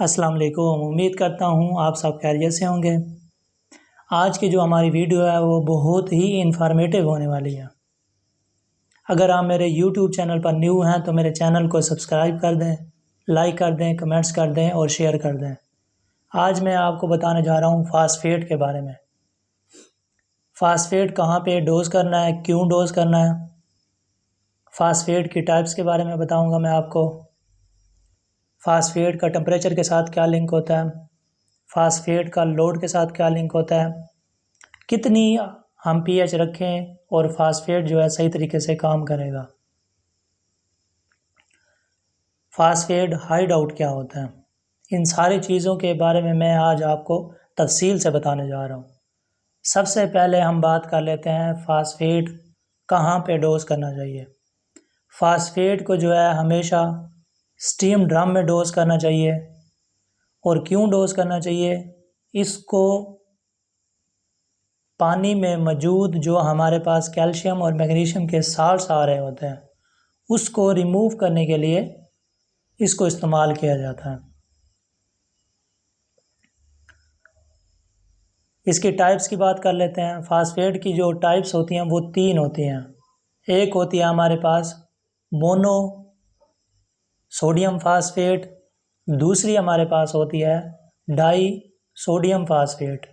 अस्सलाम वालेकुम। उम्मीद करता हूँ आप सब खैरियत से होंगे। आज की जो हमारी वीडियो है वो बहुत ही इन्फॉर्मेटिव होने वाली है। अगर आप मेरे यूट्यूब चैनल पर न्यू हैं तो मेरे चैनल को सब्सक्राइब कर दें, लाइक कर दें, कमेंट्स कर दें और शेयर कर दें। आज मैं आपको बताने जा रहा हूँ फास्फेट के बारे में। फास्फेट कहाँ पे डोज़ करना है, क्यों डोज़ करना है, फास्फेट की टाइप्स के बारे में बताऊँगा मैं आपको। फास्फेट का टेम्परेचर के साथ क्या लिंक होता है, फास्फेट का लोड के साथ क्या लिंक होता है, कितनी हम पीएच रखें और फास्फेट जो है सही तरीके से काम करेगा। फास्फेट हाइड आउट क्या होता है, इन सारी चीज़ों के बारे में मैं आज आपको तफसील से बताने जा रहा हूँ। सबसे पहले हम बात कर लेते हैं फास्फेट कहाँ पे डोज़ करना चाहिए। फास्फेट को जो है हमेशा स्टीम ड्रम में डोज़ करना चाहिए। और क्यों डोज़ करना चाहिए, इसको पानी में मौजूद जो हमारे पास कैल्शियम और मैग्नीशियम के साल्ट्स आ रहे होते हैं उसको रिमूव करने के लिए इसको इस्तेमाल किया जाता है। इसकी टाइप्स की बात कर लेते हैं। फास्फेट की जो टाइप्स होती हैं वो 3 होती हैं। एक होती है हमारे पास मोनो सोडियम फास्फेट, दूसरी हमारे पास होती है डाई सोडियम फास्फेट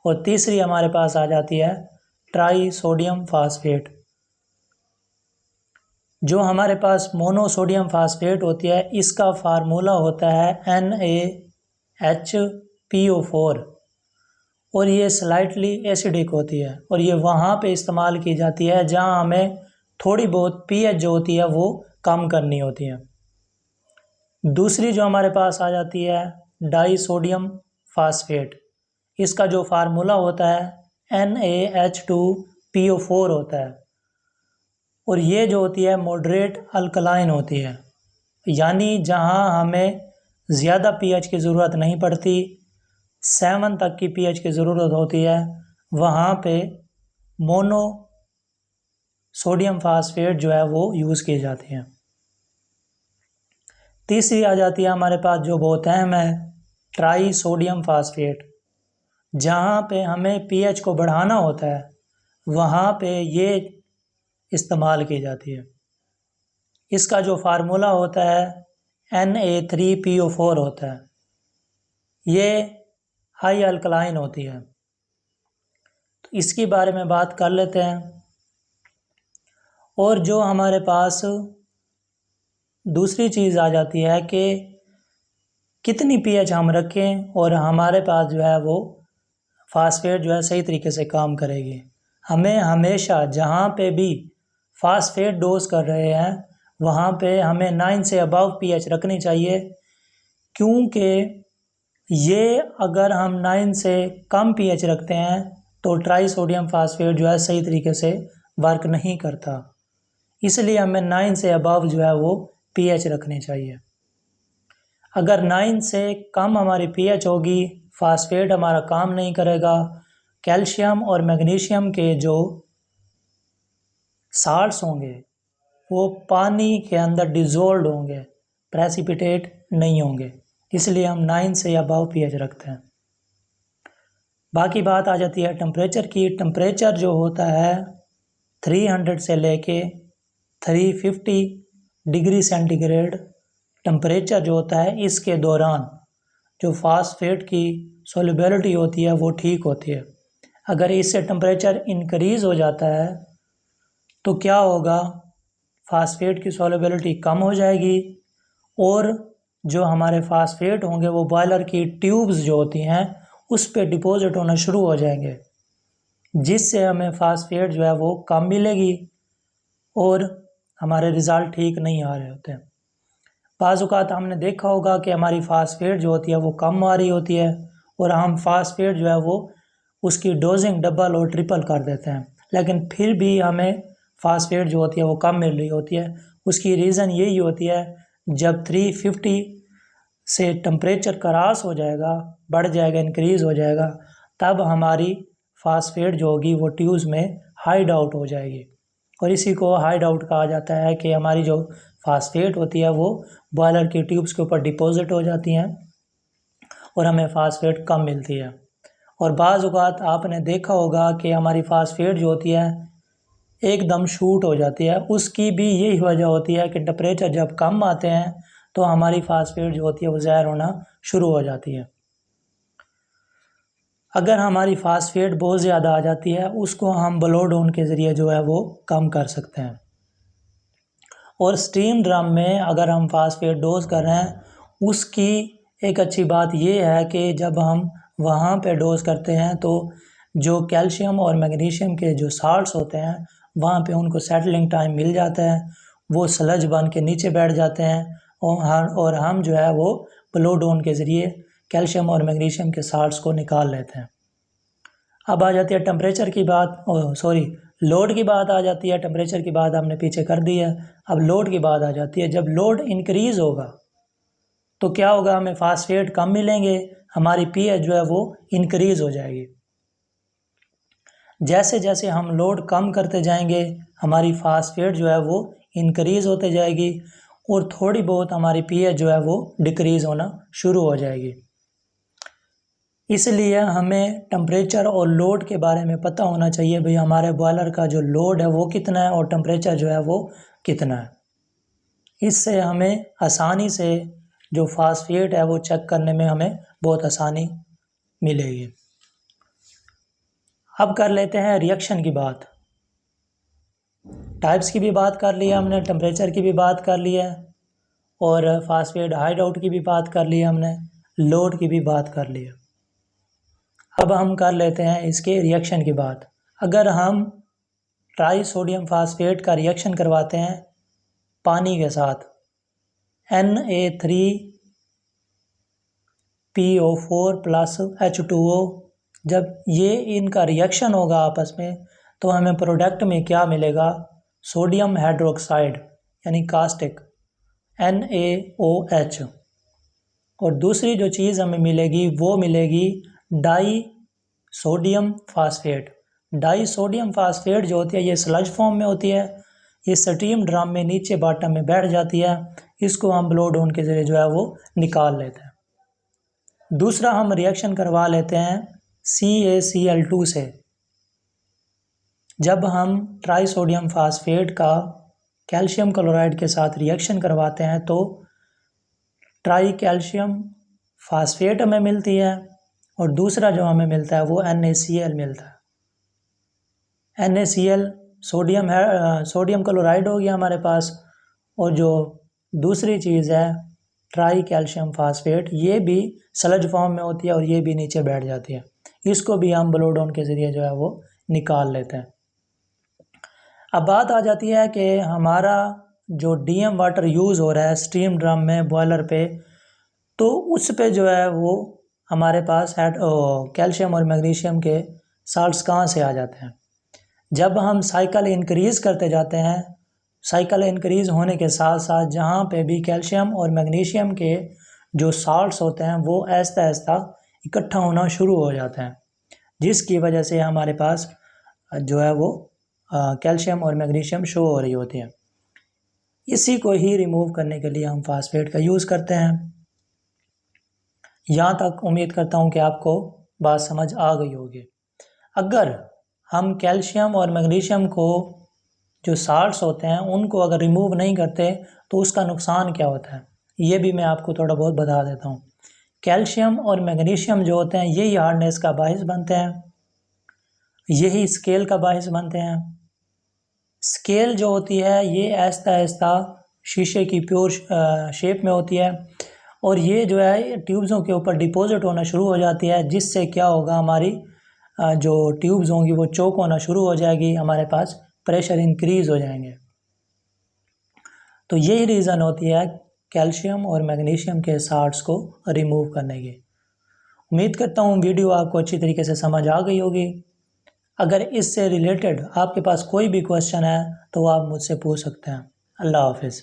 और तीसरी हमारे पास आ जाती है ट्राई सोडियम फास्फेट। जो हमारे पास मोनो सोडियम फास्फेट होती है इसका फार्मूला होता है NaHPO4 और ये स्लाइटली एसिडिक होती है और ये वहाँ पे इस्तेमाल की जाती है जहाँ हमें थोड़ी बहुत पीएच जो होती है वो कम करनी होती है। दूसरी जो हमारे पास आ जाती है डाई सोडियम फास्फेट, इसका जो फार्मूला होता है NaH2PO4 होता है और ये जो होती है मॉडरेट अल्कलाइन होती है, यानी जहाँ हमें ज़्यादा पीएच की ज़रूरत नहीं पड़ती, 7 तक की पीएच की ज़रूरत होती है, वहाँ पे मोनो सोडियम फास्फेट जो है वो यूज़ की जाती है। तीसरी आ जाती है हमारे पास जो बहुत अहम है ट्राई सोडियम फास्फेट, जहाँ पे हमें पीएच को बढ़ाना होता है वहाँ पे ये इस्तेमाल की जाती है। इसका जो फार्मूला होता है Na3PO4 होता है, ये हाई अल्कलाइन होती है। तो इसके बारे में बात कर लेते हैं। और जो हमारे पास दूसरी चीज़ आ जाती है कि कितनी पीएच हम रखें और हमारे पास जो है वो फास्फेट जो है सही तरीके से काम करेगी। हमें हमेशा जहाँ पे भी फास्फेट डोज कर रहे हैं वहाँ पे हमें 9 से अबव पीएच रखनी चाहिए, क्योंकि ये अगर हम 9 से कम पीएच रखते हैं तो ट्राई सोडियम फास्फेट जो है सही तरीके से वर्क नहीं करता। इसलिए हमें 9 से अबव जो है वो पीएच रखनी चाहिए। अगर 9 से कम हमारी पीएच होगी फास्फेट हमारा काम नहीं करेगा, कैल्शियम और मैग्नीशियम के जो साल्ट्स होंगे वो पानी के अंदर डिज़ोल्व होंगे, प्रेसिपिटेट नहीं होंगे, इसलिए हम 9 से अबव पीएच रखते हैं। बाकी बात आ जाती है टेम्परेचर की। टेम्परेचर जो होता है 300 से लेके 350 डिग्री सेंटीग्रेड टेम्परेचर जो होता है इसके दौरान जो फास्फेट की सोल्युबिलिटी होती है वो ठीक होती है। अगर इससे टेम्परेचर इंक्रीज़ हो जाता है तो क्या होगा, फास्फेट की सोल्युबिलिटी कम हो जाएगी और जो हमारे फास्फेट होंगे वो बॉयलर की ट्यूब्स जो होती हैं उस पे डिपॉजिट होना शुरू हो जाएंगे, जिससे हमें फास्फेट जो है वो कम मिलेगी और हमारे रिज़ल्ट ठीक नहीं आ रहे होते हैं। बाज़ औक़ात हमने देखा होगा कि हमारी फास्फेट जो होती है वो कम आ रही होती है और हम फास्फेट जो है वो उसकी डोजिंग डबल और ट्रिपल कर देते हैं, लेकिन फिर भी हमें फास्फेट जो होती है वो कम मिल रही होती है। उसकी रीज़न यही होती है, जब 350 से टेम्परेचर क्रॉस हो जाएगा, बढ़ जाएगा, इंक्रीज़ हो जाएगा, तब हमारी फास्फेट जो होगी वो ट्यूब्स में हाइड आउट हो जाएगी और इसी को हाइड आउट कहा जाता है कि हमारी जो फास्फेट होती है वो बॉयलर की ट्यूब्स के ऊपर डिपॉजिट हो जाती हैं और हमें फास्फेट कम मिलती है। और बाज़ औक़ात आपने देखा होगा कि हमारी फास्फेट जो होती है एकदम शूट हो जाती है, उसकी भी यही वजह होती है कि टेम्परेचर जब कम आते हैं तो हमारी फास्फेट जो होती है वो ज़ाहिर होना शुरू हो जाती है। अगर हमारी फास्फेट बहुत ज़्यादा आ जाती है उसको हम ब्लो डाउन के ज़रिए जो है वो कम कर सकते हैं। और स्टीम ड्रम में अगर हम फास्फेट डोज़ कर रहे हैं उसकी एक अच्छी बात ये है कि जब हम वहाँ पे डोज़ करते हैं तो जो कैल्शियम और मैग्नीशियम के जो साल्ट्स होते हैं वहाँ पे उनको सेटलिंग टाइम मिल जाता है, वो स्लज बन के नीचे बैठ जाते हैं और हम जो है वो ब्लो डाउन के ज़रिए कैल्शियम और मैग्नीशियम के साल्ट्स को निकाल लेते हैं। अब आ जाती है टेम्परेचर की बात, लोड की बात आ जाती है। टेम्परेचर की बात हमने पीछे कर दी है, अब लोड की बात आ जाती है। जब लोड इंक्रीज़ होगा तो क्या होगा, हमें फास्फेट कम मिलेंगे, हमारी पीएच जो है वो इंक्रीज़ हो जाएगी। जैसे जैसे हम लोड कम करते जाएंगे हमारी फास्फेट जो है वो इंक्रीज़ होते जाएगी और थोड़ी बहुत हमारी पीएच जो है वो डिक्रीज़ होना शुरू हो जाएगी। इसलिए हमें टेम्परेचर और लोड के बारे में पता होना चाहिए भाई हमारे बॉयलर का जो लोड है वो कितना है और टेम्परेचर जो है वो कितना है। इससे हमें आसानी से जो फास्फेट है वो चेक करने में हमें बहुत आसानी मिलेगी। अब कर लेते हैं रिएक्शन की बात। टाइप्स की भी बात कर ली हमने, टेम्परेचर की भी बात कर ली है और फास्फेट हाइड आउट की भी बात कर ली हमने, लोड की भी बात कर ली है। अब हम कर लेते हैं इसके रिएक्शन की बात। अगर हम ट्राई सोडियम फास्फेट का रिएक्शन करवाते हैं पानी के साथ Na3PO4 प्लस H2O, जब ये इनका रिएक्शन होगा आपस में तो हमें प्रोडक्ट में क्या मिलेगा, सोडियम हाइड्रोक्साइड यानी कास्टिक NaOH। और दूसरी जो चीज़ हमें मिलेगी वो मिलेगी die sodium phosphate. Die sodium phosphate जो होती है ये स्लज फॉर्म में होती है, ये स्टीम ड्रम में नीचे बॉटम में बैठ जाती है, इसको हम ब्लो डाउन के ज़रिए जो है वो निकाल लेते हैं। दूसरा हम रिएक्शन करवा लेते हैं CaCl2 से। जब हम ट्राई सोडियम फास्फेट का कैल्शियम क्लोराइड के साथ रिएक्शन करवाते हैं तो ट्राई कैल्शियम फास्फेट हमें मिलती है और दूसरा जो हमें मिलता है वो NaCl मिलता है। NaCl सोडियम क्लोराइड हो गया हमारे पास, और जो दूसरी चीज़ है ट्राई कैल्शियम फास्फेट, ये भी स्लज फॉर्म में होती है और ये भी नीचे बैठ जाती है, इसको भी हम ब्लो डाउन के ज़रिए जो है वो निकाल लेते हैं। अब बात आ जाती है कि हमारा जो DM वाटर यूज़ हो रहा है स्टीम ड्रम में बॉयलर पे, तो उस पे जो है वो हमारे पास कैल्शियम और मैग्नीशियम के साल्ट्स कहाँ से आ जाते हैं। जब हम साइकिल इंक्रीज़ करते जाते हैं, साइकिल इंक्रीज़ होने के साथ साथ जहाँ पे भी कैल्शियम और मैग्नीशियम के जो साल्ट्स होते हैं वो आहिस्ता आहिस्ता इकट्ठा होना शुरू हो जाते हैं, जिसकी वजह से हमारे पास जो है वो कैल्शियम और मैग्नीशियम शो हो रही होती है। इसी को ही रिमूव करने के लिए हम फास्फेट का यूज़ करते हैं। यहाँ तक उम्मीद करता हूँ कि आपको बात समझ आ गई होगी। अगर हम कैल्शियम और मैग्नीशियम को जो साल्ट्स होते हैं उनको अगर रिमूव नहीं करते तो उसका नुकसान क्या होता है, ये भी मैं आपको थोड़ा बहुत बता देता हूँ। कैल्शियम और मैग्नीशियम जो होते हैं यही हार्डनेस का बायस बनते हैं, यही स्केल का बायस बनते हैं। स्केल जो होती है ये आहिस्ता आहिस्ता शीशे की प्योर शेप में होती है और ये जो है ट्यूब्सों के ऊपर डिपॉजिट होना शुरू हो जाती है, जिससे क्या होगा, हमारी जो ट्यूब्स होंगी वो चोक होना शुरू हो जाएगी, हमारे पास प्रेशर इंक्रीज़ हो जाएंगे। तो यही रीज़न होती है कैल्शियम और मैग्नीशियम के साल्ट्स को रिमूव करने की। उम्मीद करता हूँ वीडियो आपको अच्छी तरीके से समझ आ गई होगी। अगर इससे रिलेटेड आपके पास कोई भी क्वेश्चन है तो आप मुझसे पूछ सकते हैं। अल्लाह हाफिज़।